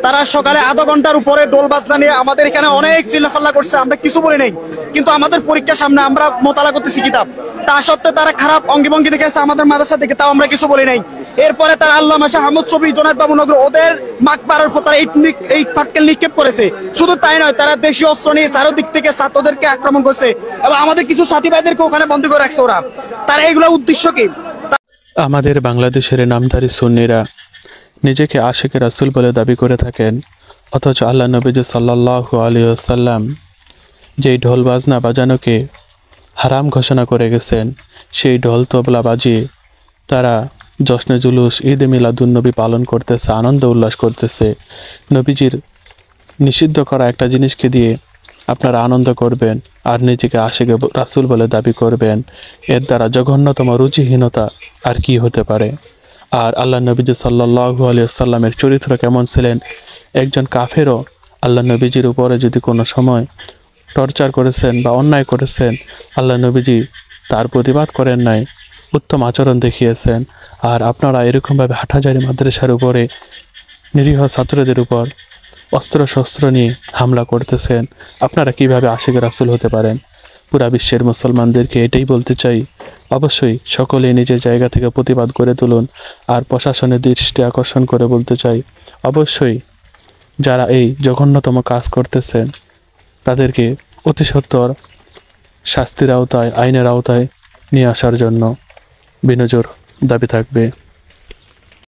তারা সকালে আধা ঘন্টার উপরে ডোল বাজনা নিয়ে আমাদের এখানে অনেক চিল্লাফাল্লা করছে, আমরা কিছু বলি নাই। কিন্তু আমাদের পরীক্ষার সামনে আমরা মোতালা করতেছি কিতাব, তা সত্ত্বে তারা খারাপ অঙ্গিভঙ্গি দেখেছে আমাদের মাদ্রাসা থেকে, তাও আমরা কিছু বলি নাই। এরপরে তারা আল্লামা শাহ আহমদ শফি, জোনায়েদ বাবুনগর, ওদের মাকবারার উপর তারা ইট পাটকেল নিক্ষেপ করেছে। শুধু তাই নয়, তারা দেশীয় অস্ত্র নিয়ে চারদিক থেকে ছাত্রদেরকে আক্রমণ করছে এবং আমাদের কিছু সাথী ভাইদেরকে ওখানে বন্দী করে রাখছে ওরা। তারা এগুলো উদ্দেশ্য কি? আমাদের বাংলাদেশের নামধারী সুন্নিরা নিজেকে আশিকে রাসূল বলে দাবি করে থাকেন, অথচ আল্লাহ নবীজি সাল্লাল্লাহু আলাইহি ওয়াসাল্লাম যেই ঢোল বাজনা বাজানোকে হারাম ঘোষণা করে গেছেন, সেই ঢোল তবলা বাজিয়ে তারা জশ্নে জুলুস ঈদে মিলাদুন্নবী পালন করতেছে, আনন্দ উল্লাস করতেছে। নবীজির নিষিদ্ধ করা একটা জিনিসকে দিয়ে আপনারা আনন্দ করবেন আর নিজেকে আশিকে রাসূল বলে দাবি করবেন, এর দ্বারা জঘন্যতম রুচিহীনতা আর কি হতে পারে? আর আল্লাহ নবীজি সাল্লাল্লাহু আলাইহি ওয়াসাল্লামের চরিত্র কেমন ছিলেন? একজন কাফেরও আল্লাহ নবীজির উপরে যদি কোনো সময় টর্চার করেছেন বা অন্যায় করেছেন, আল্লাহ নবীজি তার প্রতিবাদ করেন নাই, উত্তম আচরণ দেখিয়েছেন। আর আপনারা এরকমভাবে হাটহাজারী মাদ্রাসার উপরে নিরীহ ছাত্রদের উপর অস্ত্র শস্ত্র নিয়ে হামলা করতেছেন। আপনারা কিভাবে আশিকে রাসূল হতে পারেন? পুরা বিশ্বের মুসলমানদেরকে এটাই বলতে চাই, অবশ্যই সকলে নিজের জায়গা থেকে প্রতিবাদ করে তুলুন। আর প্রশাসনের দৃষ্টি আকর্ষণ করে বলতে চাই, অবশ্যই যারা এই জঘন্যতম কাজ করতেছেন তাদেরকে অতি সত্বর শাস্তির আওতায়, আইনের আওতায় নিয়ে আসার জন্য বিনজোর দাবি থাকবে।